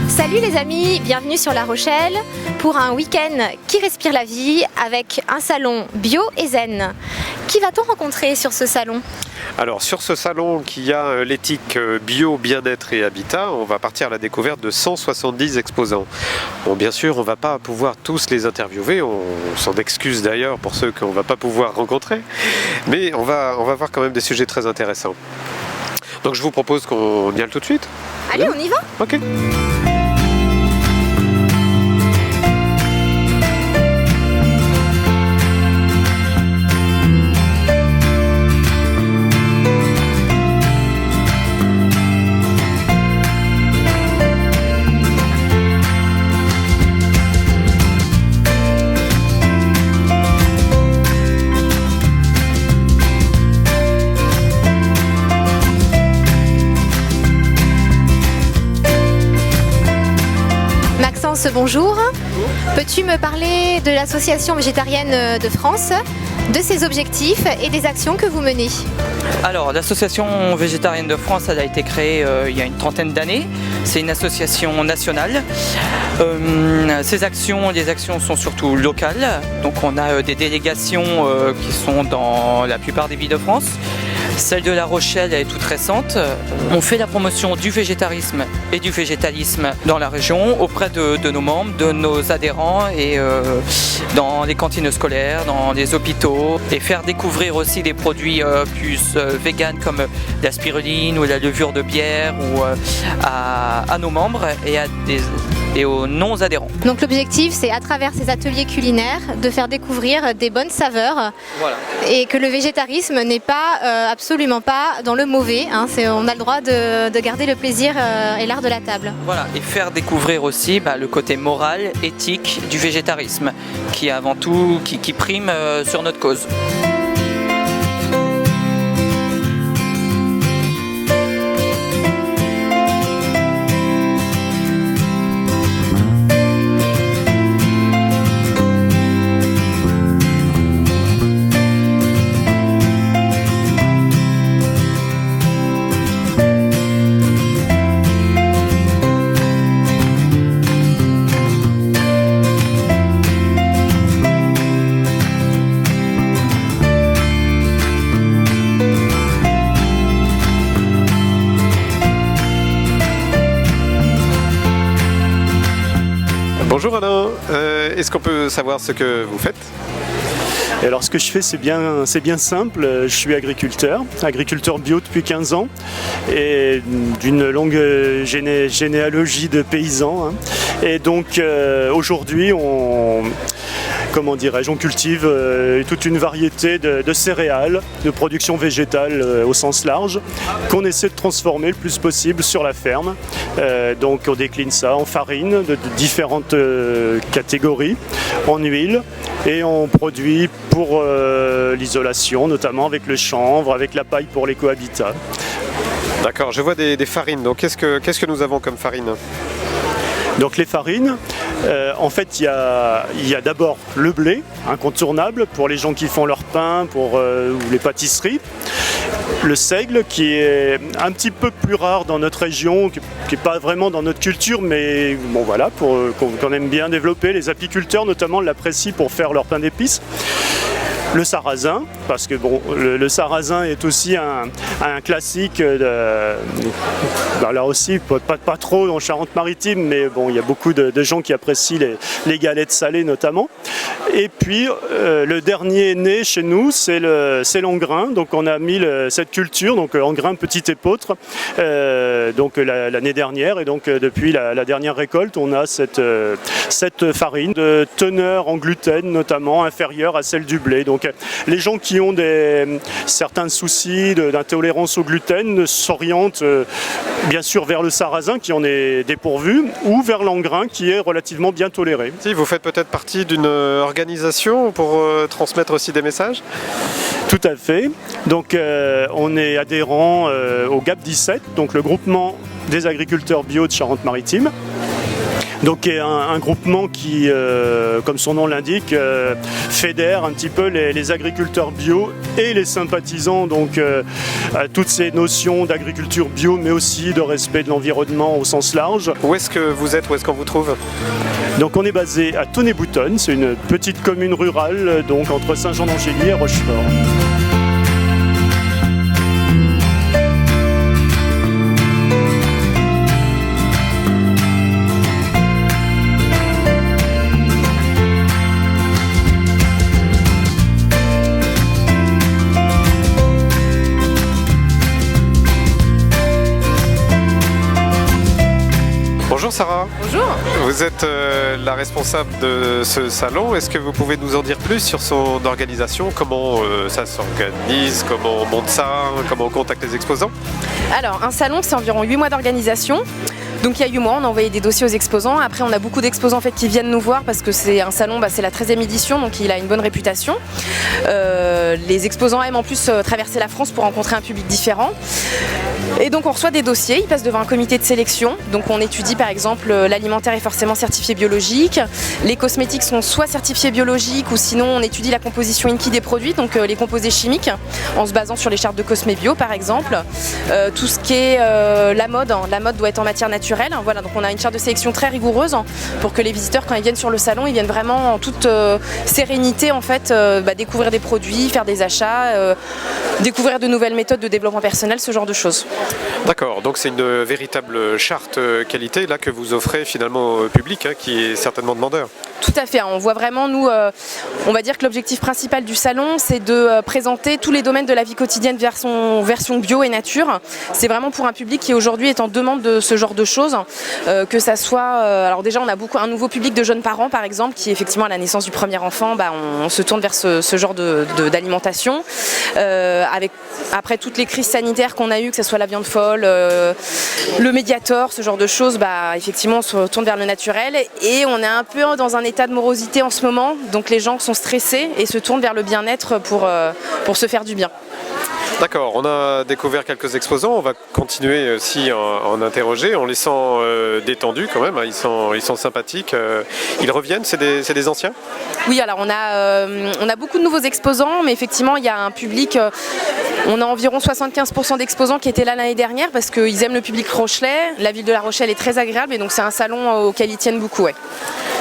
Salut les amis, bienvenue sur La Rochelle pour un week-end qui respire la vie avec un salon bio et zen. Qui va-t-on rencontrer sur ce salon ? Alors sur ce salon qui a l'éthique bio, bien-être et habitat, on va partir à la découverte de 170 exposants. Bon, bien sûr, on ne va pas pouvoir tous les interviewer, on s'en excuse d'ailleurs pour ceux qu'on ne va pas pouvoir rencontrer, mais on va voir quand même des sujets très intéressants. Donc je vous propose qu'on y aille tout de suite. Allez, on y va ? Ok. Bonjour. Peux-tu me parler de l'Association végétarienne de France, de ses objectifs et des actions que vous menez ? Alors, l'Association végétarienne de France, elle a été créée il y a une trentaine d'années. C'est une association nationale. Les actions sont surtout locales. Donc, on a des délégations qui sont dans la plupart des villes de France. Celle de La Rochelle est toute récente. On fait la promotion du végétarisme et du végétalisme dans la région auprès de nos membres, de nos adhérents et dans les cantines scolaires, dans les hôpitaux et faire découvrir aussi des produits plus véganes comme la spiruline ou la levure de bière ou à nos membres et aux non-adhérents. Donc l'objectif, c'est à travers ces ateliers culinaires de faire découvrir des bonnes saveurs. Voilà. Et que le végétarisme n'est pas absolument pas dans le mauvais. Hein. On a le droit de garder le plaisir et l'art de la table. Voilà, et faire découvrir aussi le côté moral, éthique du végétarisme qui est avant tout qui prime sur notre cause. Bonjour Alain, est-ce qu'on peut savoir ce que vous faites ? Et alors ce que je fais c'est bien simple, je suis agriculteur bio depuis 15 ans et d'une longue généalogie de paysans. Hein. Et donc aujourd'hui on cultive toute une variété de céréales, de production végétale au sens large, qu'on essaie de transformer le plus possible sur la ferme. Donc on décline ça en farine de différentes catégories, en huile, et on produit pour l'isolation, notamment avec le chanvre, avec la paille pour l'écohabitat. D'accord, je vois des farines, donc qu'est-ce que nous avons comme farine ? Donc les farines, en fait il y a d'abord le blé, incontournable pour les gens qui font leur pain, ou les pâtisseries. Le seigle qui est un petit peu plus rare dans notre région, qui n'est pas vraiment dans notre culture, mais bon voilà, qu'on aime bien développer. Les apiculteurs notamment l'apprécient pour faire leur pain d'épices. Le sarrasin, parce que bon, le sarrasin est aussi un classique, là aussi pas trop en Charente-Maritime, mais bon, il y a beaucoup de gens qui apprécient les galettes salées notamment. Et puis le dernier né chez nous, c'est l'engrain. Donc on a mis cette culture, donc engrain petit épeautre, donc l'année dernière, et donc depuis la dernière récolte, on a cette farine de teneur en gluten notamment inférieure à celle du blé. Donc les gens qui ont certains soucis d'intolérance au gluten s'orientent bien sûr vers le sarrasin qui en est dépourvu, ou vers l'engrain qui est relativement bien toléré. Si, vous faites peut-être partie d'une organisation pour transmettre aussi des messages ? Tout à fait. Donc on est adhérent au GAP 17, donc le groupement des agriculteurs bio de Charente-Maritime. Donc un groupement qui, comme son nom l'indique, fédère un petit peu les agriculteurs bio et les sympathisants donc, à toutes ces notions d'agriculture bio, mais aussi de respect de l'environnement au sens large. Où est-ce que vous êtes? Où est-ce qu'on vous trouve? Donc on est basé à Tonnay-Boutonne, c'est une petite commune rurale donc entre Saint-Jean-d'Angély et Rochefort. Bonjour Sarah. Bonjour. Vous êtes la responsable de ce salon. Est-ce que vous pouvez nous en dire plus sur son organisation? Comment ça s'organise? Comment on monte ça? Comment on contacte les exposants? Alors, un salon, c'est environ 8 mois d'organisation. Donc il y a 8 mois, on a envoyé des dossiers aux exposants. Après, on a beaucoup d'exposants en fait, qui viennent nous voir parce que c'est un salon, c'est la 13e édition, donc il a une bonne réputation. Les exposants aiment en plus traverser la France pour rencontrer un public différent. Et donc on reçoit des dossiers, ils passent devant un comité de sélection. Donc on étudie par exemple l'alimentaire est forcément certifié biologique. Les cosmétiques sont soit certifiés biologiques ou sinon on étudie la composition INCI des produits, donc les composés chimiques, en se basant sur les chartes de Cosmé Bio par exemple. Tout ce qui est la mode doit être en matière naturelle. Voilà, donc on a une charte de sélection très rigoureuse pour que les visiteurs quand ils viennent sur le salon, ils viennent vraiment en toute sérénité en fait, découvrir des produits, faire des achats, découvrir de nouvelles méthodes de développement personnel, ce genre de choses. D'accord, donc c'est une véritable charte qualité là que vous offrez finalement au public qui est certainement demandeur. Tout à fait, on voit vraiment nous, on va dire que l'objectif principal du salon c'est de présenter tous les domaines de la vie quotidienne version bio et nature. C'est vraiment pour un public qui aujourd'hui est en demande de ce genre de choses, que ça soit, alors déjà on a un nouveau public de jeunes parents par exemple qui effectivement à la naissance du premier enfant, on se tourne vers ce genre d'alimentation. Avec après toutes les crises sanitaires qu'on a eues, que ce soit la viande folle, le Mediator, ce genre de choses, effectivement on se tourne vers le naturel et on est un peu dans un état de morosité en ce moment, donc les gens sont stressés et se tournent vers le bien-être pour se faire du bien. D'accord, on a découvert quelques exposants, on va continuer aussi à en interroger, on les sent détendus quand même, ils sont sympathiques. Ils reviennent, c'est des anciens? Oui, alors on a beaucoup de nouveaux exposants, mais effectivement il y a un public, on a environ 75% d'exposants qui étaient là l'année dernière parce qu'ils aiment le public rochelais, la ville de La Rochelle est très agréable et donc c'est un salon auquel ils tiennent beaucoup. Ouais.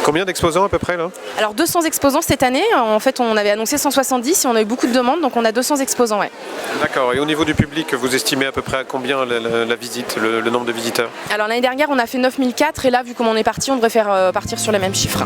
Combien d'exposants à peu près là? Alors 200 exposants cette année, en fait on avait annoncé 170 et on a eu beaucoup de demandes, donc on a 200 exposants. Ouais. D'accord, et au niveau du public, vous estimez à peu près à combien la visite, le nombre de visiteurs? Alors l'année dernière on a fait 9004 et là vu comment on est parti, on devrait faire partir sur les mêmes chiffres.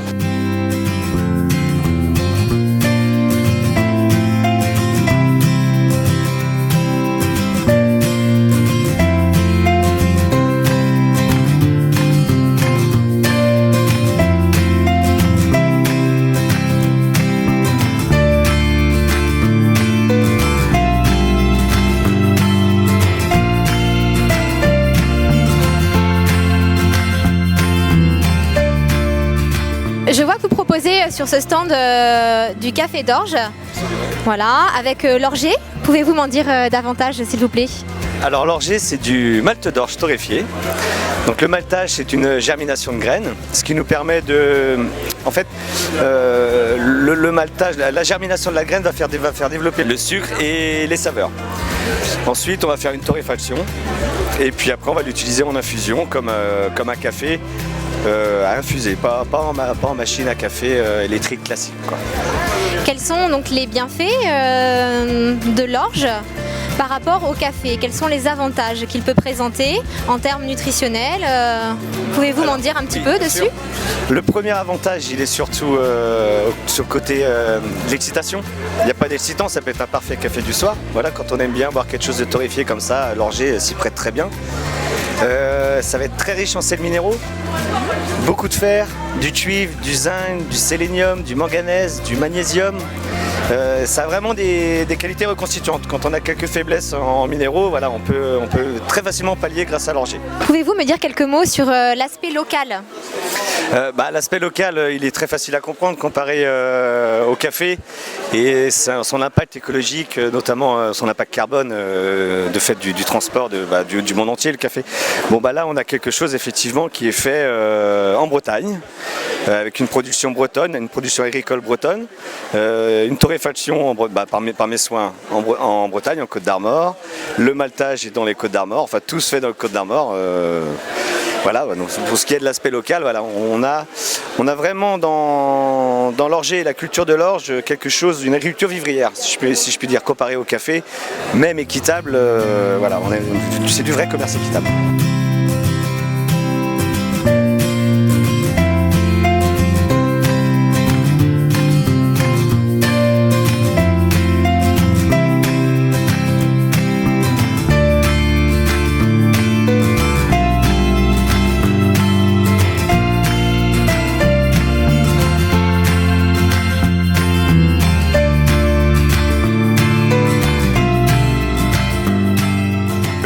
Je vois que vous proposez sur ce stand du café d'orge, voilà, avec l'orgeat. Pouvez-vous m'en dire davantage s'il vous plaît? Alors l'orgeat c'est du malt d'orge torréfié. Donc le maltage c'est une germination de graines, ce qui nous permet de... En fait, le maltage, la germination de la graine va faire développer le sucre et les saveurs. Ensuite on va faire une torréfaction et puis après on va l'utiliser en infusion comme un café. À infuser, pas en machine à café électrique classique, quoi. Quels sont donc les bienfaits de l'orge par rapport au café? Quels sont les avantages qu'il peut présenter en termes nutritionnels? Pouvez-vous m'en dire un petit peu dessus? Le premier avantage, il est surtout sur le côté de l'excitation. Il n'y a pas d'excitant, ça peut être un parfait café du soir. Voilà, quand on aime bien boire quelque chose de torréfié comme ça, l'orgeat s'y prête très bien. Ça va être très riche en sels minéraux, beaucoup de fer, du cuivre, du zinc, du sélénium, du manganèse, du magnésium. Ça a vraiment des qualités reconstituantes. Quand on a quelques faiblesses en minéraux, voilà, on peut très facilement pallier grâce à l'orgie. Pouvez-vous me dire quelques mots sur l'aspect local ? L'aspect local, il est très facile à comprendre comparé au café et son impact écologique, notamment son impact carbone de fait du transport du monde entier, le café. Là on a quelque chose effectivement qui est fait en Bretagne, avec une production bretonne, une production agricole bretonne, une torréfaction par mes soins en Bretagne, en Côte d'Armor. Le maltage est dans les Côtes d'Armor, enfin tout se fait dans les Côtes d'Armor. Voilà, donc pour ce qui est de l'aspect local, voilà, on a vraiment dans l'orge et la culture de l'orge quelque chose, une agriculture vivrière, si je puis dire, comparé au café, même équitable. Voilà, c'est du vrai commerce équitable.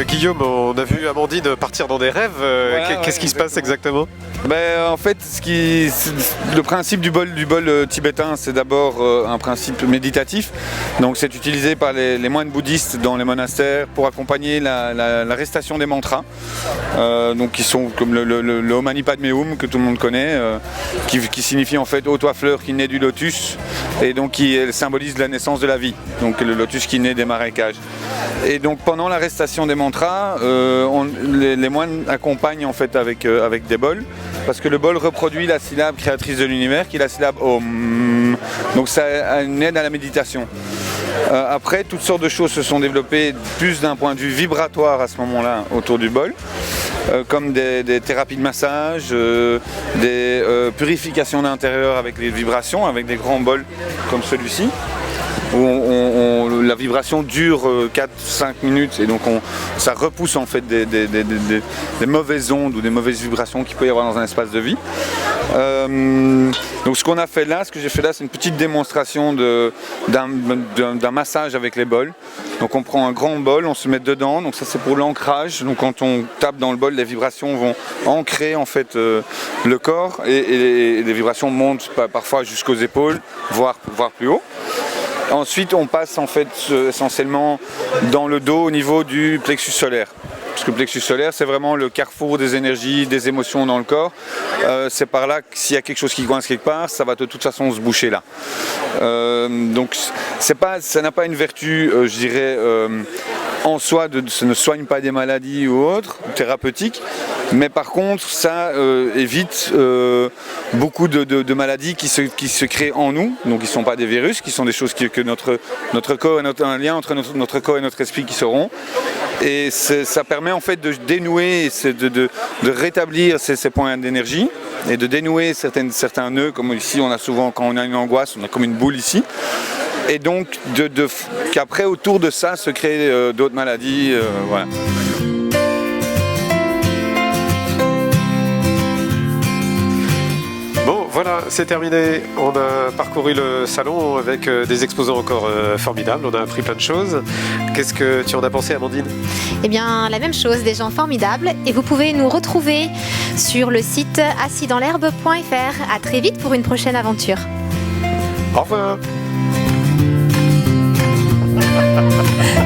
Guillaume, on a vu Amandine partir dans des rêves. Qu'est-ce qui se passe exactement ? En fait, le principe du bol tibétain, c'est d'abord un principe méditatif. Donc c'est utilisé par les moines bouddhistes dans les monastères pour accompagner la récitation des mantras. Donc qui sont comme le Om Mani Padme Hum que tout le monde connaît, qui signifie en fait ô toi fleur qui naît du lotus, et donc qui symbolise la naissance de la vie. Donc le lotus qui naît des marécages. Et donc pendant la récitation des mantras, les moines accompagnent en fait avec des bols, parce que le bol reproduit la syllabe créatrice de l'univers, qui est la syllabe Om. Donc ça a une aide à la méditation. Après, toutes sortes de choses se sont développées plus d'un point de vue vibratoire à ce moment-là autour du bol, comme des thérapies de massage, des purifications d'intérieur avec les vibrations, avec des grands bols comme celui-ci, où la vibration dure 4-5 minutes, et donc ça repousse en fait des mauvaises ondes ou des mauvaises vibrations qu'il peut y avoir dans un espace de vie. Donc ce qu'on a fait là, ce que j'ai fait là, c'est une petite démonstration d'un massage avec les bols. Donc on prend un grand bol, on se met dedans, donc ça c'est pour l'ancrage. Donc quand on tape dans le bol, les vibrations vont ancrer en fait le corps, et les vibrations montent parfois jusqu'aux épaules, voire plus haut. Ensuite, on passe en fait essentiellement dans le dos au niveau du plexus solaire. Parce que le plexus solaire, c'est vraiment le carrefour des énergies, des émotions dans le corps. C'est par là que s'il y a quelque chose qui coince quelque part, ça va de toute façon se boucher là. Donc ça n'a pas une vertu, je dirais, en soi, ça ne soigne pas des maladies ou autres, thérapeutiques. Mais par contre, ça évite beaucoup de maladies qui se créent en nous, donc qui ne sont pas des virus, qui sont des choses que notre corps, un lien entre notre corps et notre esprit qui seront. Et ça permet en fait de dénouer, de rétablir ces points d'énergie et de dénouer certains nœuds, comme ici on a souvent, quand on a une angoisse, on a comme une boule ici. Et donc qu'après autour de ça se créent d'autres maladies, voilà. Voilà, c'est terminé. On a parcouru le salon avec des exposants encore formidables. On a appris plein de choses. Qu'est-ce que tu en as pensé, Amandine ? Eh bien, la même chose, des gens formidables. Et vous pouvez nous retrouver sur le site assis-dans-l'herbe.fr. À très vite pour une prochaine aventure. Au revoir.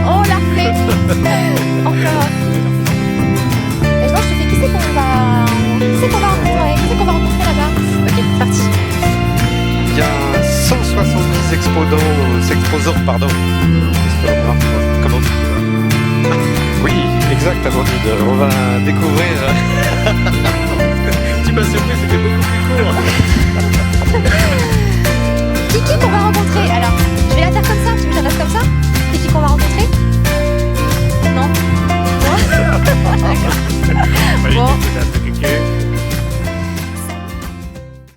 Oh, la fée. Encore. Et je pense que je fais qui c'est qu'on va rencontrer là-bas. Ok, c'est parti. Il y a 170 exposants. Comment Oui, exact, Amandine. On va découvrir. Tu m'as surpris, c'était beaucoup plus court. Kiki qu'on va rencontrer. Alors, je vais la faire comme ça. Tu veux que je la fasse comme ça? Kiki qu'on va rencontrer? Non. Bon.